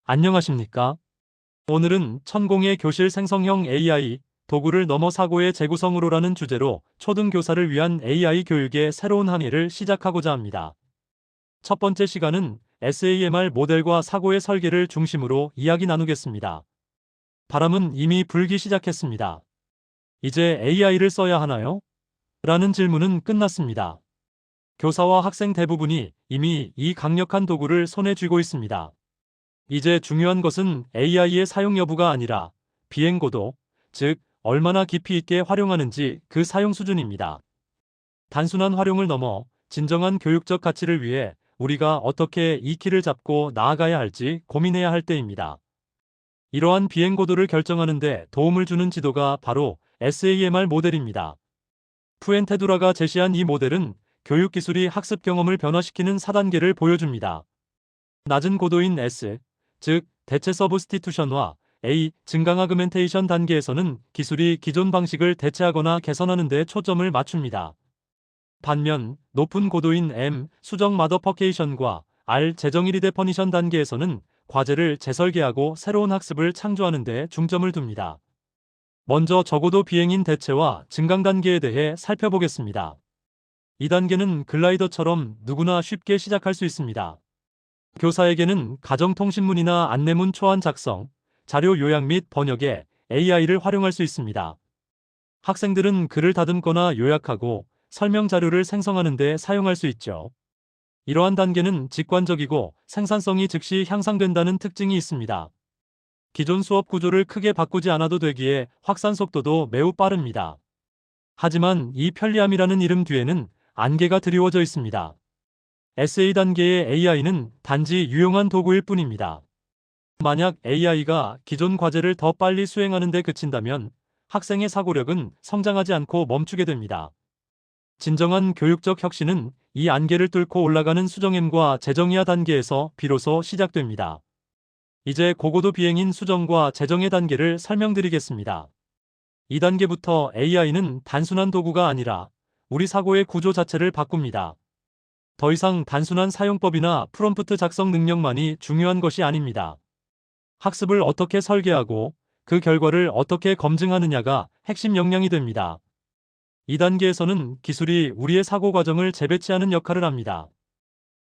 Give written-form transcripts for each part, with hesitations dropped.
안녕하십니까? 오늘은 천공의 교실 생성형 AI, 도구를 넘어 사고의 재구성으로라는 주제로 초등교사를 위한 AI 교육의 새로운 한 해를 시작하고자 합니다. 첫 번째 시간은 SAMR 모델과 사고의 설계를 중심으로 이야기 나누겠습니다. 바람은 이미 불기 시작했습니다. 이제 AI를 써야 하나요? 라는 질문은 끝났습니다. 교사와 학생 대부분이 이미 이 강력한 도구를 손에 쥐고 있습니다. 이제 중요한 것은 AI의 사용 여부가 아니라 비행고도, 즉 얼마나 깊이 있게 활용하는지 그 사용 수준입니다. 단순한 활용을 넘어 진정한 교육적 가치를 위해 우리가 어떻게 이 키를 잡고 나아가야 할지 고민해야 할 때입니다. 이러한 비행고도를 결정하는 데 도움을 주는 지도가 바로 SAMR 모델입니다. 푸엔테두라가 제시한 이 모델은 교육기술이 학습 경험을 변화시키는 4단계를 보여줍니다. 낮은 고도인 S, 즉 대체 서브스티투션과 A, 증강 아그멘테이션 단계에서는 기술이 기존 방식을 대체하거나 개선하는 데 초점을 맞춥니다. 반면 높은 고도인 M, 수정 마더퍼케이션과 R, 재정 리데퍼니션 단계에서는 과제를 재설계하고 새로운 학습을 창조하는 데 중점을 둡니다. 먼저 저고도 비행인 대체와 증강 단계에 대해 살펴보겠습니다. 이 단계는 글라이더처럼 누구나 쉽게 시작할 수 있습니다. 교사에게는 가정통신문이나 안내문 초안 작성, 자료 요약 및 번역에 AI를 활용할 수 있습니다. 학생들은 글을 다듬거나 요약하고 설명 자료를 생성하는 데 사용할 수 있죠. 이러한 단계는 직관적이고 생산성이 즉시 향상된다는 특징이 있습니다. 기존 수업 구조를 크게 바꾸지 않아도 되기에 확산 속도도 매우 빠릅니다. 하지만 이 편리함이라는 이름 뒤에는 안개가 드리워져 있습니다. SA 단계의 AI는 단지 유용한 도구일 뿐입니다. 만약 AI가 기존 과제를 더 빨리 수행하는 데 그친다면 학생의 사고력은 성장하지 않고 멈추게 됩니다. 진정한 교육적 혁신은 이 안개를 뚫고 올라가는 수정엠과 재정이하 단계에서 비로소 시작됩니다. 이제 고고도 비행인 수정과 재정의 단계를 설명드리겠습니다. 이 단계부터 AI는 단순한 도구가 아니라 우리 사고의 구조 자체를 바꿉니다. 더 이상 단순한 사용법이나 프롬프트 작성 능력만이 중요한 것이 아닙니다. 학습을 어떻게 설계하고 그 결과를 어떻게 검증하느냐가 핵심 역량이 됩니다. 이 단계에서는 기술이 우리의 사고 과정을 재배치하는 역할을 합니다.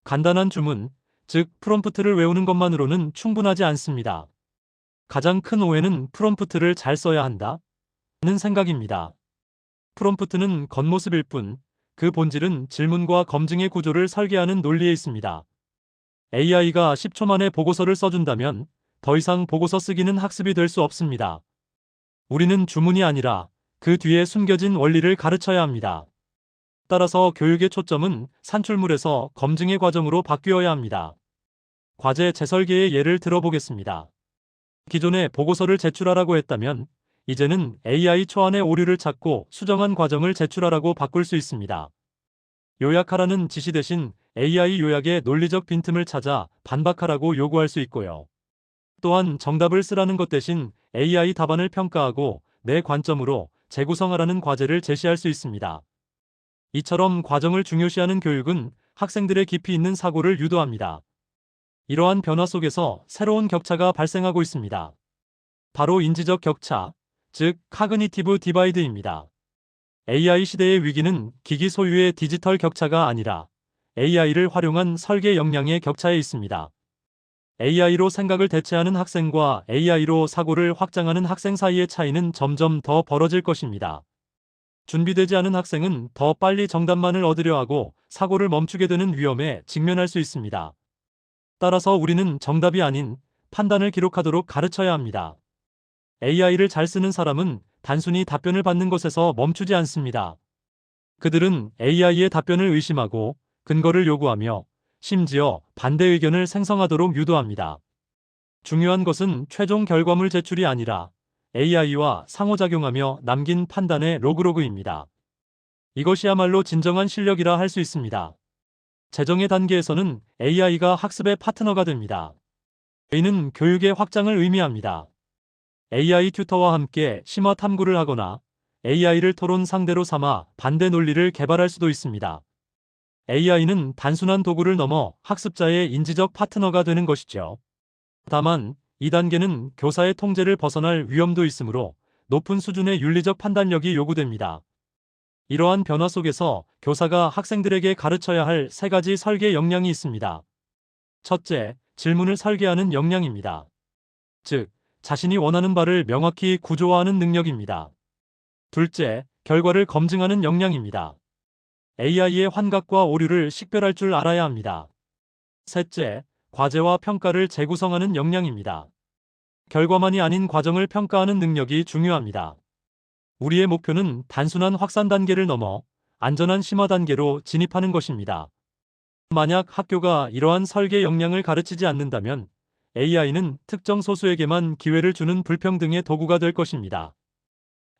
간단한 주문, 즉 프롬프트를 외우는 것만으로는 충분하지 않습니다. 가장 큰 오해는 프롬프트를 잘 써야 한다는 생각입니다. 프롬프트는 겉모습일 뿐, 그 본질은 질문과 검증의 구조를 설계하는 논리에 있습니다. AI가 10초 만에 보고서를 써준다면 더 이상 보고서 쓰기는 학습이 될 수 없습니다. 우리는 주문이 아니라 그 뒤에 숨겨진 원리를 가르쳐야 합니다. 따라서 교육의 초점은 산출물에서 검증의 과정으로 바뀌어야 합니다. 과제 재설계의 예를 들어보겠습니다. 기존에 보고서를 제출하라고 했다면 이제는 AI 초안의 오류를 찾고 수정한 과정을 제출하라고 바꿀 수 있습니다. 요약하라는 지시 대신 AI 요약의 논리적 빈틈을 찾아 반박하라고 요구할 수 있고요. 또한 정답을 쓰라는 것 대신 AI 답안을 평가하고 내 관점으로 재구성하라는 과제를 제시할 수 있습니다. 이처럼 과정을 중요시하는 교육은 학생들의 깊이 있는 사고를 유도합니다. 이러한 변화 속에서 새로운 격차가 발생하고 있습니다. 바로 인지적 격차, 즉 카그니티브 디바이드입니다. AI 시대의 위기는 기기 소유의 디지털 격차가 아니라 AI를 활용한 설계 역량의 격차에 있습니다. AI로 생각을 대체하는 학생과 AI로 사고를 확장하는 학생 사이의 차이는 점점 더 벌어질 것입니다. 준비되지 않은 학생은 더 빨리 정답만을 얻으려 하고 사고를 멈추게 되는 위험에 직면할 수 있습니다. 따라서 우리는 정답이 아닌 판단을 기록하도록 가르쳐야 합니다. AI를 잘 쓰는 사람은 단순히 답변을 받는 것에서 멈추지 않습니다. 그들은 AI의 답변을 의심하고 근거를 요구하며 심지어 반대 의견을 생성하도록 유도합니다. 중요한 것은 최종 결과물 제출이 아니라 AI와 상호작용하며 남긴 판단의 로그입니다. 이것이야말로 진정한 실력이라 할 수 있습니다. 재정의 단계에서는 AI가 학습의 파트너가 됩니다. A는 교육의 확장을 의미합니다. AI 튜터와 함께 심화 탐구를 하거나 AI를 토론 상대로 삼아 반대 논리를 개발할 수도 있습니다. AI는 단순한 도구를 넘어 학습자의 인지적 파트너가 되는 것이죠. 다만 2단계는 교사의 통제를 벗어날 위험도 있으므로 높은 수준의 윤리적 판단력이 요구됩니다. 이러한 변화 속에서 교사가 학생들에게 가르쳐야 할 3가지 설계 역량이 있습니다. 첫째, 질문을 설계하는 역량입니다. 즉, 자신이 원하는 바를 명확히 구조화하는 능력입니다. 둘째, 결과를 검증하는 역량입니다. AI의 환각과 오류를 식별할 줄 알아야 합니다. 셋째, 과제와 평가를 재구성하는 역량입니다. 결과만이 아닌 과정을 평가하는 능력이 중요합니다. 우리의 목표는 단순한 확산 단계를 넘어 안전한 심화 단계로 진입하는 것입니다. 만약 학교가 이러한 설계 역량을 가르치지 않는다면 AI는 특정 소수에게만 기회를 주는 불평등의 도구가 될 것입니다.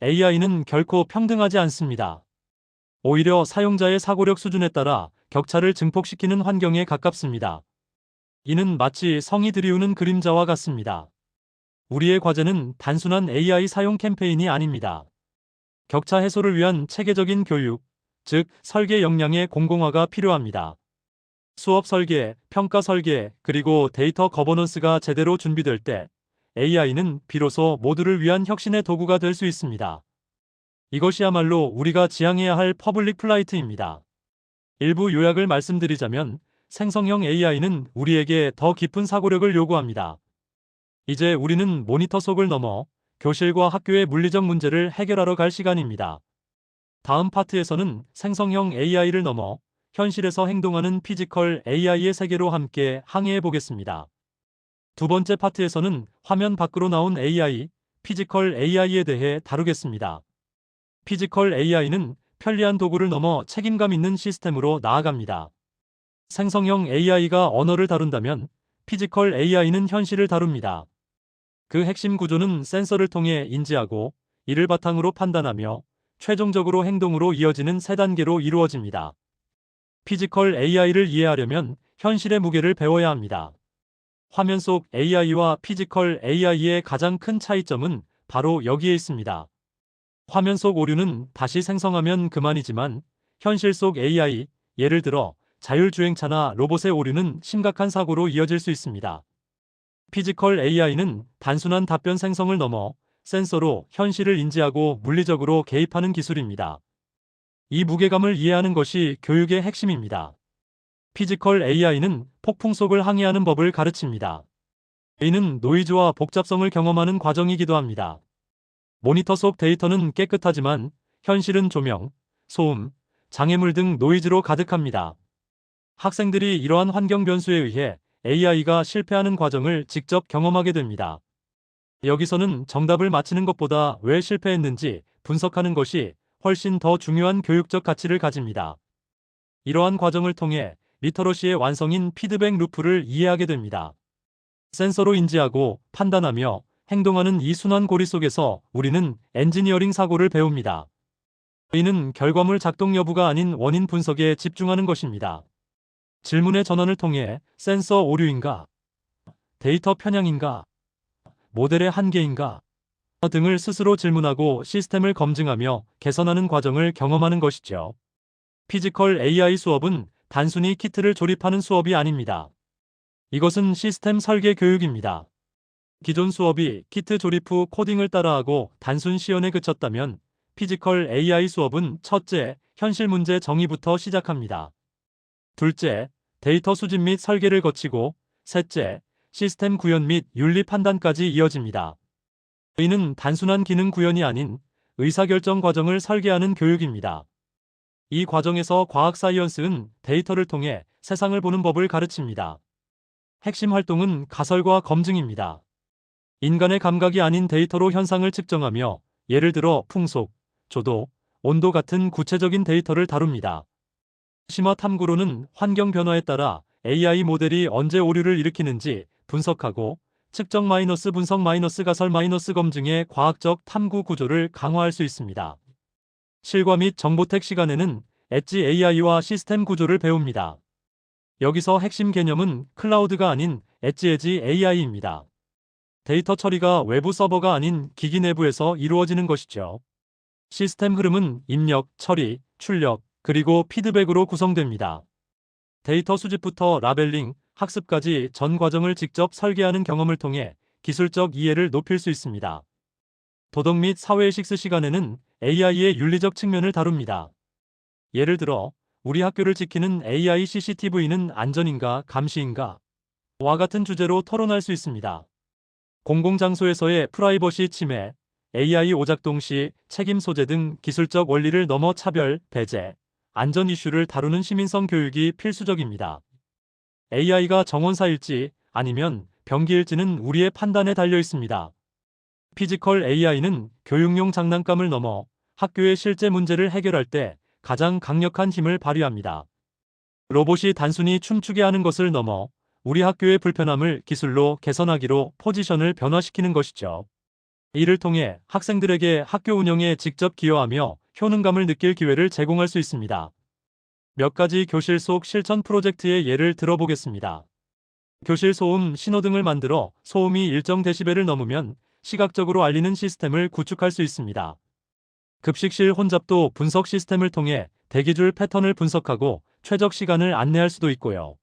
AI는 결코 평등하지 않습니다. 오히려 사용자의 사고력 수준에 따라 격차를 증폭시키는 환경에 가깝습니다. 이는 마치 성이 들이우는 그림자와 같습니다. 우리의 과제는 단순한 AI 사용 캠페인이 아닙니다. 격차 해소를 위한 체계적인 교육, 즉 설계 역량의 공공화가 필요합니다. 수업 설계, 평가 설계, 그리고 데이터 거버넌스가 제대로 준비될 때 AI는 비로소 모두를 위한 혁신의 도구가 될 수 있습니다. 이것이야말로 우리가 지향해야 할 퍼블릭 플라이트입니다. 일부 요약을 말씀드리자면 생성형 AI는 우리에게 더 깊은 사고력을 요구합니다. 이제 우리는 모니터 속을 넘어 교실과 학교의 물리적 문제를 해결하러 갈 시간입니다. 다음 파트에서는 생성형 AI를 넘어 현실에서 행동하는 피지컬 AI의 세계로 함께 항해해 보겠습니다. 두 번째 파트에서는 화면 밖으로 나온 AI, 피지컬 AI에 대해 다루겠습니다. 피지컬 AI는 편리한 도구를 넘어 책임감 있는 시스템으로 나아갑니다. 생성형 AI가 언어를 다룬다면 피지컬 AI는 현실을 다룹니다. 그 핵심 구조는 센서를 통해 인지하고 이를 바탕으로 판단하며 최종적으로 행동으로 이어지는 3단계로 이루어집니다. 피지컬 AI를 이해하려면 현실의 무게를 배워야 합니다. 화면 속 AI와 피지컬 AI의 가장 큰 차이점은 바로 여기에 있습니다. 화면 속 오류는 다시 생성하면 그만이지만 현실 속 AI, 예를 들어 자율주행차나 로봇의 오류는 심각한 사고로 이어질 수 있습니다. 피지컬 AI는 단순한 답변 생성을 넘어 센서로 현실을 인지하고 물리적으로 개입하는 기술입니다. 이 무게감을 이해하는 것이 교육의 핵심입니다. 피지컬 AI는 폭풍 속을 항해하는 법을 가르칩니다. 이는 노이즈와 복잡성을 경험하는 과정이기도 합니다. 모니터 속 데이터는 깨끗하지만 현실은 조명, 소음, 장애물 등 노이즈로 가득합니다. 학생들이 이러한 환경 변수에 의해 AI가 실패하는 과정을 직접 경험하게 됩니다. 여기서는 정답을 맞히는 것보다 왜 실패했는지 분석하는 것이 훨씬 더 중요한 교육적 가치를 가집니다. 이러한 과정을 통해 리터러시의 완성인 피드백 루프를 이해하게 됩니다. 센서로 인지하고 판단하며 행동하는 이 순환 고리 속에서 우리는 엔지니어링 사고를 배웁니다. 이는 결과물 작동 여부가 아닌 원인 분석에 집중하는 것입니다. 질문의 전환을 통해 센서 오류인가, 데이터 편향인가, 모델의 한계인가 등을 스스로 질문하고 시스템을 검증하며 개선하는 과정을 경험하는 것이죠. 피지컬 AI 수업은 단순히 키트를 조립하는 수업이 아닙니다. 이것은 시스템 설계 교육입니다. 기존 수업이 키트 조립 후 코딩을 따라하고 단순 시연에 그쳤다면 피지컬 AI 수업은 첫째, 현실 문제 정의부터 시작합니다. 둘째, 데이터 수집 및 설계를 거치고 셋째, 시스템 구현 및 윤리 판단까지 이어집니다. 이는 단순한 기능 구현이 아닌 의사결정 과정을 설계하는 교육입니다. 이 과정에서 과학 사이언스는 데이터를 통해 세상을 보는 법을 가르칩니다. 핵심 활동은 가설과 검증입니다. 인간의 감각이 아닌 데이터로 현상을 측정하며 예를 들어 풍속, 조도, 온도 같은 구체적인 데이터를 다룹니다. 심화 탐구로는 환경 변화에 따라 AI 모델이 언제 오류를 일으키는지 분석하고 측정 분석 가설 검증의 과학적 탐구 구조를 강화할 수 있습니다. 실과 및 정보택 시간에는 엣지 AI와 시스템 구조를 배웁니다. 여기서 핵심 개념은 클라우드가 아닌 엣지 AI입니다. 데이터 처리가 외부 서버가 아닌 기기 내부에서 이루어지는 것이죠. 시스템 흐름은 입력, 처리, 출력, 그리고 피드백으로 구성됩니다. 데이터 수집부터 라벨링, 학습까지 전 과정을 직접 설계하는 경험을 통해 기술적 이해를 높일 수 있습니다. 도덕 및 사회의식스 시간에는 AI의 윤리적 측면을 다룹니다. 예를 들어, 우리 학교를 지키는 AI CCTV는 안전인가 감시인가? 와 같은 주제로 토론할 수 있습니다. 공공장소에서의 프라이버시 침해, AI 오작동 시 책임 소재 등 기술적 원리를 넘어 차별, 배제, 안전 이슈를 다루는 시민성 교육이 필수적입니다. AI가 정원사일지 아니면 병기일지는 우리의 판단에 달려 있습니다. 피지컬 AI는 교육용 장난감을 넘어 학교의 실제 문제를 해결할 때 가장 강력한 힘을 발휘합니다. 로봇이 단순히 춤추게 하는 것을 넘어 우리 학교의 불편함을 기술로 개선하기로 포지션을 변화시키는 것이죠. 이를 통해 학생들에게 학교 운영에 직접 기여하며 효능감을 느낄 기회를 제공할 수 있습니다. 몇 가지 교실 속 실천 프로젝트의 예를 들어보겠습니다. 교실 소음 신호등을 만들어 소음이 일정 데시벨을 넘으면 시각적으로 알리는 시스템을 구축할 수 있습니다. 급식실 혼잡도 분석 시스템을 통해 대기줄 패턴을 분석하고 최적 시간을 안내할 수도 있고요.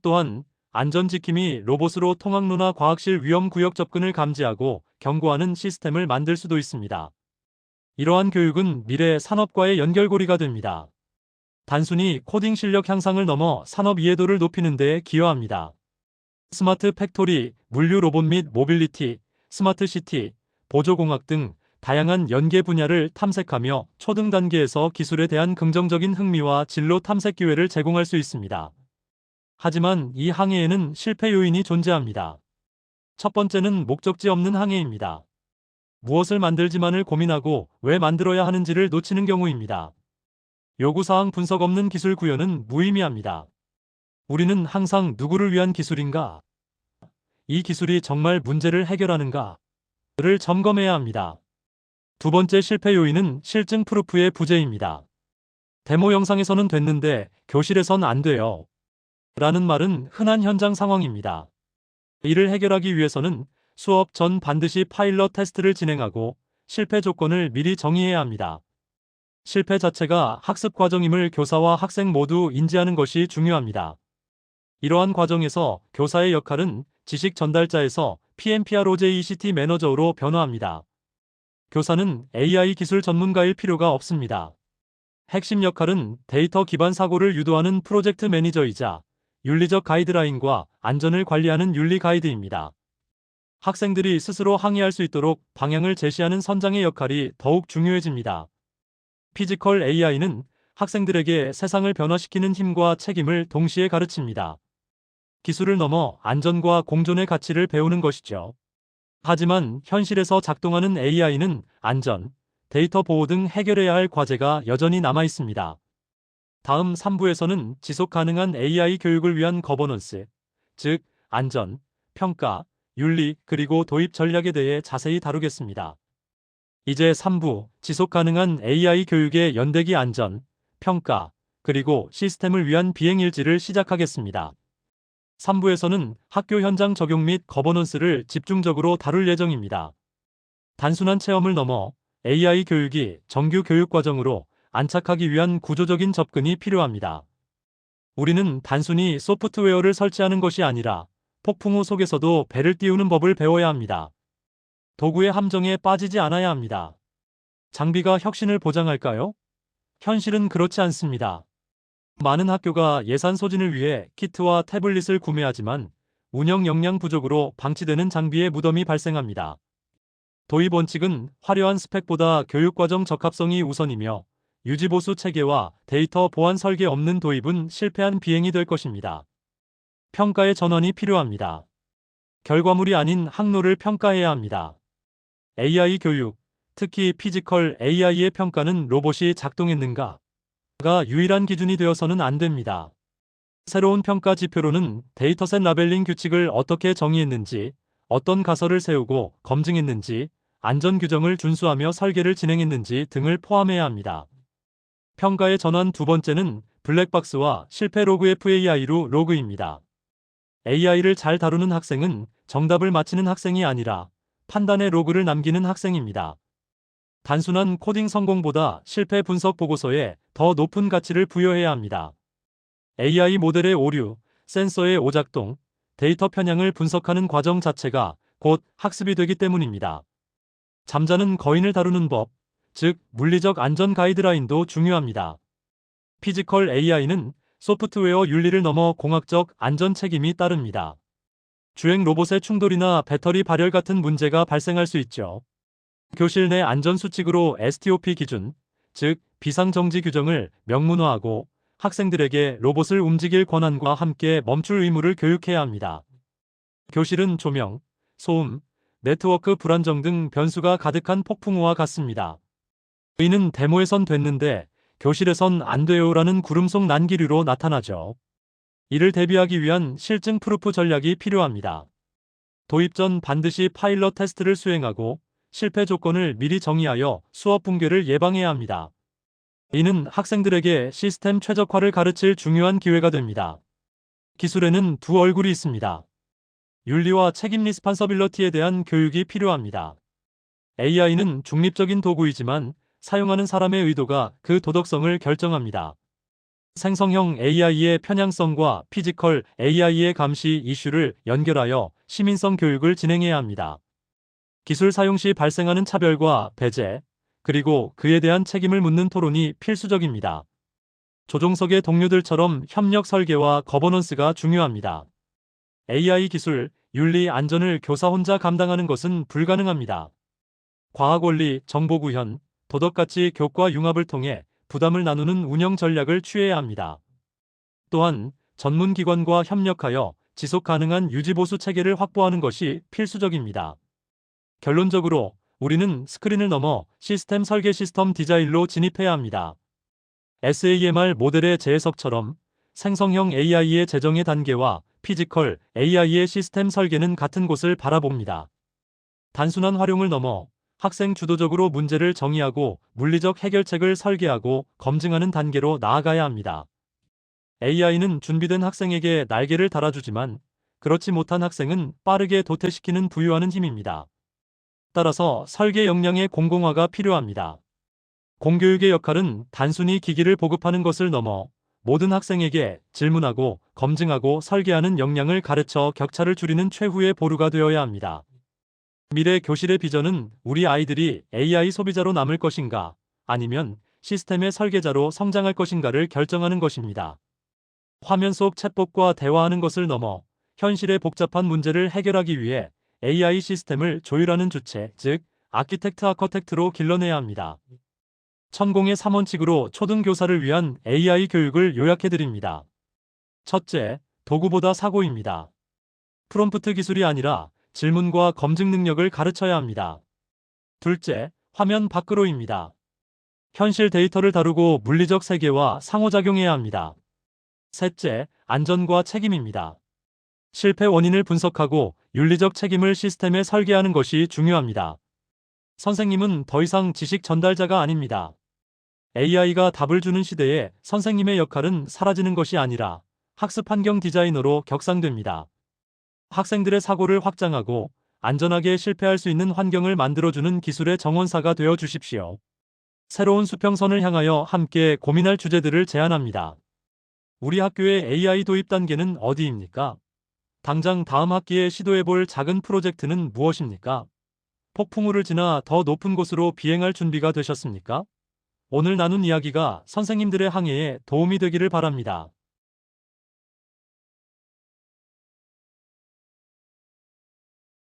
또한 안전지킴이 로봇으로 통학로나 과학실 위험구역 접근을 감지하고 경고하는 시스템을 만들 수도 있습니다. 이러한 교육은 미래 산업과의 연결고리가 됩니다. 단순히 코딩 실력 향상을 넘어 산업 이해도를 높이는 데 기여합니다. 스마트 팩토리, 물류 로봇 및 모빌리티, 스마트 시티, 보조공학 등 다양한 연계 분야를 탐색하며 초등 단계에서 기술에 대한 긍정적인 흥미와 진로 탐색 기회를 제공할 수 있습니다. 하지만 이 항해에는 실패 요인이 존재합니다. 첫 번째는 목적지 없는 항해입니다. 무엇을 만들지만을 고민하고 왜 만들어야 하는지를 놓치는 경우입니다. 요구사항 분석 없는 기술 구현은 무의미합니다. 우리는 항상 누구를 위한 기술인가? 이 기술이 정말 문제를 해결하는가? 를 점검해야 합니다. 두 번째 실패 요인은 실증 프루프의 부재입니다. 데모 영상에서는 됐는데 교실에선 안 돼요. 라는 말은 흔한 현장 상황입니다. 이를 해결하기 위해서는 수업 전 반드시 파일럿 테스트를 진행하고 실패 조건을 미리 정의해야 합니다. 실패 자체가 학습 과정임을 교사와 학생 모두 인지하는 것이 중요합니다. 이러한 과정에서 교사의 역할은 지식 전달자에서 PMPROJECT 매너저로 변화합니다. 교사는 AI 기술 전문가일 필요가 없습니다. 핵심 역할은 데이터 기반 사고를 유도하는 프로젝트 매니저이자 윤리적 가이드라인과 안전을 관리하는 윤리 가이드입니다. 학생들이 스스로 항의할 수 있도록 방향을 제시하는 선장의 역할이 더욱 중요해집니다. 피지컬 AI는 학생들에게 세상을 변화시키는 힘과 책임을 동시에 가르칩니다. 기술을 넘어 안전과 공존의 가치를 배우는 것이죠. 하지만 현실에서 작동하는 AI는 안전, 데이터 보호 등 해결해야 할 과제가 여전히 남아 있습니다. 다음 3부에서는 지속 가능한 AI 교육을 위한 거버넌스, 즉 안전, 평가, 윤리, 그리고 도입 전략에 대해 자세히 다루겠습니다. 이제 3부, 지속 가능한 AI 교육의 연대기 안전, 평가, 그리고 시스템을 위한 비행일지를 시작하겠습니다. 3부에서는 학교 현장 적용 및 거버넌스를 집중적으로 다룰 예정입니다. 단순한 체험을 넘어 AI 교육이 정규 교육 과정으로 안착하기 위한 구조적인 접근이 필요합니다. 우리는 단순히 소프트웨어를 설치하는 것이 아니라 폭풍우 속에서도 배를 띄우는 법을 배워야 합니다. 도구의 함정에 빠지지 않아야 합니다. 장비가 혁신을 보장할까요? 현실은 그렇지 않습니다. 많은 학교가 예산 소진을 위해 키트와 태블릿을 구매하지만 운영 역량 부족으로 방치되는 장비의 무덤이 발생합니다. 도입 원칙은 화려한 스펙보다 교육과정 적합성이 우선이며 유지보수 체계와 데이터 보안 설계 없는 도입은 실패한 비행이 될 것입니다. 평가의 전환이 필요합니다. 결과물이 아닌 항로를 평가해야 합니다. AI 교육, 특히 피지컬 AI의 평가는 로봇이 작동했는가가 유일한 기준이 되어서는 안 됩니다. 새로운 평가 지표로는 데이터셋 라벨링 규칙을 어떻게 정의했는지, 어떤 가설을 세우고 검증했는지, 안전 규정을 준수하며 설계를 진행했는지 등을 포함해야 합니다. 평가의 전환 두 번째는 블랙박스와 실패 로그 FAI로 로그입니다. AI를 잘 다루는 학생은 정답을 맞히는 학생이 아니라 판단의 로그를 남기는 학생입니다. 단순한 코딩 성공보다 실패 분석 보고서에 더 높은 가치를 부여해야 합니다. AI 모델의 오류, 센서의 오작동, 데이터 편향을 분석하는 과정 자체가 곧 학습이 되기 때문입니다. 잠자는 거인을 다루는 법, 즉 물리적 안전 가이드라인도 중요합니다. 피지컬 AI는 소프트웨어 윤리를 넘어 공학적 안전 책임이 따릅니다. 주행 로봇의 충돌이나 배터리 발열 같은 문제가 발생할 수 있죠. 교실 내 안전수칙으로 STOP 기준, 즉 비상정지 규정을 명문화하고 학생들에게 로봇을 움직일 권한과 함께 멈출 의무를 교육해야 합니다. 교실은 조명, 소음, 네트워크 불안정 등 변수가 가득한 폭풍우와 같습니다. 의는 데모에선 됐는데 교실에선 안 돼요라는 구름 속 난기류로 나타나죠. 이를 대비하기 위한 실증 프루프 전략이 필요합니다. 도입 전 반드시 파일럿 테스트를 수행하고 실패 조건을 미리 정의하여 수업 붕괴를 예방해야 합니다. 이는 학생들에게 시스템 최적화를 가르칠 중요한 기회가 됩니다. 기술에는 두 얼굴이 있습니다. 윤리와 책임 리스판서빌러티에 대한 교육이 필요합니다. AI는 중립적인 도구이지만 사용하는 사람의 의도가 그 도덕성을 결정합니다. 생성형 AI의 편향성과 피지컬 AI의 감시 이슈를 연결하여 시민성 교육을 진행해야 합니다. 기술 사용 시 발생하는 차별과 배제, 그리고 그에 대한 책임을 묻는 토론이 필수적입니다. 조종석의 동료들처럼 협력 설계와 거버넌스가 중요합니다. AI 기술, 윤리 안전을 교사 혼자 감당하는 것은 불가능합니다. 과학 원리, 정보 구현, 도덕가치 교과 융합을 통해 부담을 나누는 운영 전략을 취해야 합니다. 또한 전문기관과 협력하여 지속 가능한 유지보수 체계를 확보하는 것이 필수적입니다. 결론적으로 우리는 스크린을 넘어 시스템 설계 시스템 디자인로 진입해야 합니다. SAMR 모델의 재해석처럼 생성형 AI의 재정의 단계와 피지컬 AI의 시스템 설계는 같은 곳을 바라봅니다. 단순한 활용을 넘어 학생 주도적으로 문제를 정의하고 물리적 해결책을 설계하고 검증하는 단계로 나아가야 합니다. AI는 준비된 학생에게 날개를 달아주지만 그렇지 못한 학생은 빠르게 도태시키는 부유하는 힘입니다. 따라서 설계 역량의 공공화가 필요합니다. 공교육의 역할은 단순히 기기를 보급하는 것을 넘어 모든 학생에게 질문하고 검증하고 설계하는 역량을 가르쳐 격차를 줄이는 최후의 보루가 되어야 합니다. 미래 교실의 비전은 우리 아이들이 AI 소비자로 남을 것인가, 아니면 시스템의 설계자로 성장할 것인가를 결정하는 것입니다. 화면 속 챗봇과 대화하는 것을 넘어 현실의 복잡한 문제를 해결하기 위해 AI 시스템을 조율하는 주체, 즉 아키텍트로 길러내야 합니다. 천공의 3원칙으로 초등교사를 위한 AI 교육을 요약해드립니다. 첫째, 도구보다 사고입니다. 프롬프트 기술이 아니라 질문과 검증 능력을 가르쳐야 합니다. 둘째, 화면 밖으로입니다. 현실 데이터를 다루고 물리적 세계와 상호작용해야 합니다. 셋째, 안전과 책임입니다. 실패 원인을 분석하고 윤리적 책임을 시스템에 설계하는 것이 중요합니다. 선생님은 더 이상 지식 전달자가 아닙니다. AI가 답을 주는 시대에 선생님의 역할은 사라지는 것이 아니라 학습 환경 디자이너로 격상됩니다. 학생들의 사고를 확장하고 안전하게 실패할 수 있는 환경을 만들어주는 기술의 정원사가 되어 주십시오. 새로운 수평선을 향하여 함께 고민할 주제들을 제안합니다. 우리 학교의 AI 도입 단계는 어디입니까? 당장 다음 학기에 시도해볼 작은 프로젝트는 무엇입니까? 폭풍우를 지나 더 높은 곳으로 비행할 준비가 되셨습니까? 오늘 나눈 이야기가 선생님들의 항해에 도움이 되기를 바랍니다.